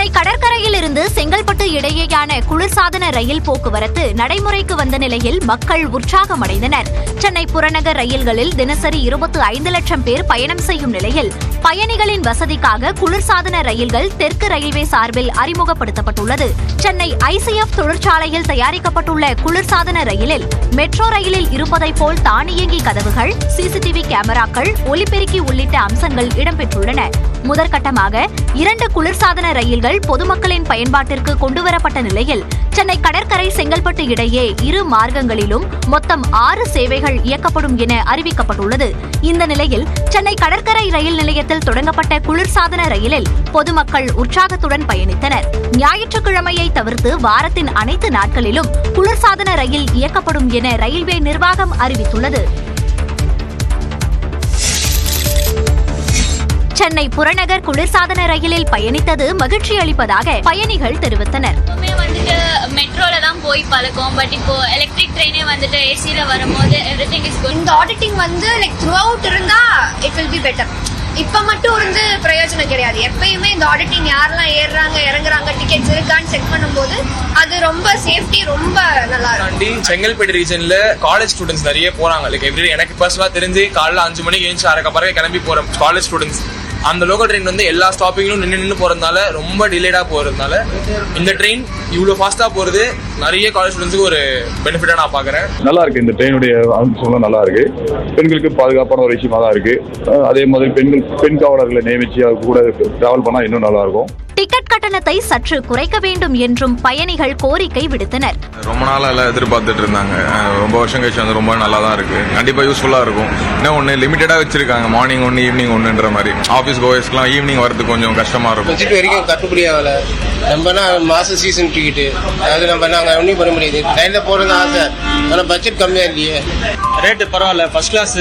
சென்னை கடற்கரையில் இருந்து செங்கல்பட்டு இடையேயான குளிர்சாதன ரயில் போக்குவரத்து நடைமுறைக்கு வந்த நிலையில் மக்கள் உற்சாகமடைந்தனர். சென்னை புறநகர் ரயில்களில் தினசரி 25 லட்சம் பேர் பயணம் செய்யும் நிலையில் பயணிகளின் வசதிக்காக குளிர்சாதன ரயில்கள் தெற்கு ரயில்வே சார்பில் அறிமுகப்படுத்தப்பட்டுள்ளது. சென்னை ICF தொழிற்சாலையில் தயாரிக்கப்பட்டுள்ள குளிர்சாதன ரயிலில் மெட்ரோ ரயிலில் இருப்பதைப் போல் தானியங்கி கதவுகள், CCTV கேமராக்கள், ஒலிபெருக்கி உள்ளிட்ட அம்சங்கள் இடம்பெற்றுள்ளன. முதற்கட்டமாக 2 குளிர்சாதன ரயில்கள் பொதுமக்களின் பயன்பாட்டிற்கு கொண்டுவரப்பட்ட நிலையில் சென்னை கடற்கரை செங்கல்பட்டு இடையே 2 மார்க்கங்களிலும் மொத்தம் 6 சேவைகள் இயக்கப்படும் என அறிவிக்கப்பட்டுள்ளது. இந்த நிலையில் சென்னை கடற்கரை ரயில் நிலையத்தில் தொடங்கப்பட்ட குளிர்சாதன ரயிலில் பொதுமக்கள் உற்சாகத்துடன் பயணித்தனர். ஞாயிற்றுக்கிழமையை தவிர்த்து வாரத்தின் அனைத்து நாட்களிலும் குளிர்சாதன ரயில் இயக்கப்படும் என ரயில்வே நிர்வாகம் அறிவித்துள்ளது. சென்னை புறநகர் குளிர்சாதன ரயிலில் பயணித்தது மகிழ்ச்சி அளிப்பதாக பயணிகள் தெரிவித்தனர். மெட்ரோல தான் போய் பழக்கம், பட் இப்போ எலக்ட்ரிக் ட்ரெயினே வந்துட்டு ஏசில வரும்போது எவ்ரிதிங் இஸ் குட். இந்த ஆடிட்டிங் வந்து லைக் த்ரூ அவுட் இருந்தா இட் வில் பி பெட்டர். இப்ப மட்டும் இருந்து பிரயோஜனம் கிடையாது. எப்பயுமே இந்த ஆடிட்டிங் யாரெல்லாம் ஏறுறாங்க இறங்குறாங்க டிக்கெட்ஸ் இருக்கான்னு செக் பண்ணும்போது அது ரொம்ப சேஃப்டி ரொம்ப நல்லா இருக்கும். செங்கல்பட்டு ரீஜன்ல காலேஜ் ஸ்டூடெண்ட்ஸ் நிறைய போறாங்க. லைக் எவ்ரி எனக்கு பர்சனலா தெரிஞ்சு காலைல 5 மணிக்கு எழுந்து அரைக்க கிளம்பி போற காலேஜ் ஸ்டூடெண்ட்ஸ் அந்த லோக்கல் ட்ரெயின் வந்து எல்லா ஸ்டாப்பிங்லும் நின்று போறதுனால ரொம்ப டிலேடா போறதுனால இந்த ட்ரெயின் இவ்வளவு ஃபாஸ்டா போறது நிறைய காலேஜ் ஸ்டூடெண்ட்ஸ்க்கு ஒரு பெனிஃபிட்டா நான் பாக்குறேன். நல்லா இருக்கு. இந்த ட்ரெயினுடைய அம்சம்லாம் நல்லா இருக்கு. பெண்களுக்கு பாதுகாப்பான ஒரு விஷயமா தான் இருக்கு. அதே மாதிரி பெண் காவலர்களை நியமிச்சு அது கூட டிராவல் பண்ணா இன்னும் நல்லா இருக்கும். டிக்கெட் கட்டணத்தை சற்று குறைக்க வேண்டும் என்றும் பயணிகள் கோரிக்கை விடுத்தனர். ரொம்ப நாளா எல்லாம் எதிர்பார்த்துட்டு இருந்தாங்க. ரொம்ப வருஷம் கழிச்சு வந்து ரொம்ப நல்லா தான் இருக்கு. கண்டிப்பா யூஸ்ஃபுல்லா இருக்கும். இன்னும் ஒன்னு லிமிட்டடா வச்சிருக்காங்க. மார்னிங் 1 ஈவினிங் 1ன்ற மாதிரி. ஆஃபீஸ் கோயர்ஸ்க்குலாம் ஈவினிங் வரது கொஞ்சம் கஷ்டமா இருக்கும். பட்ஜெட் வரைக்கும் கட்டுப்படி ஆகல. நம்மனா மாசம் சீசன் டிக்கெட் அது நம்ம நாங்க ஒன்றும் பண்ண முடியாது. ட்ரெயின்ல போறது ஆசை, ஆனா பட்ஜெட் கம்மியா இல்லையே. ரேட்டு பரவாயில்ல, ஃபர்ஸ்ட் கிளாஸ்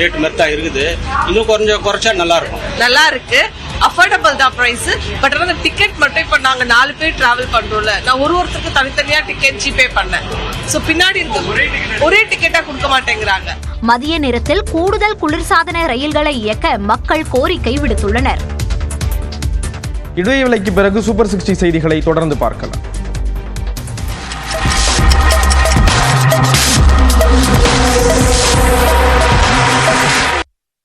ரேட் மெத்தா இருக்குது. இன்னும் குறைச்சா நல்லா இருக்கும். நல்லா இருக்கு, அஃபோர்டபிள் தான் பிரைஸ். பட் அந்த டிக்கெட் மட்டும் இப்ப நாங்க 4 பேர் டிராவல் பண்றோம்ல, நான் ஒருத்தருக்கு தனித்தனியா டிக்கெட் ஜிபே பண்ணேன். சோ பின்னாடி இருக்கு ஒரே டிக்கெட்டா கொடுக்க மாட்டேங்கிறாங்க. மதிய நேரத்தில் கூடுதல் குளிர்சாதன ரயில்களை இயக்க மக்கள் கோரிக்கை விடுத்துள்ளனர். இடைவேளைக்கு பிறகு சூப்பர் 60 செய்திகளை தொடர்ந்து பார்க்கலாம்.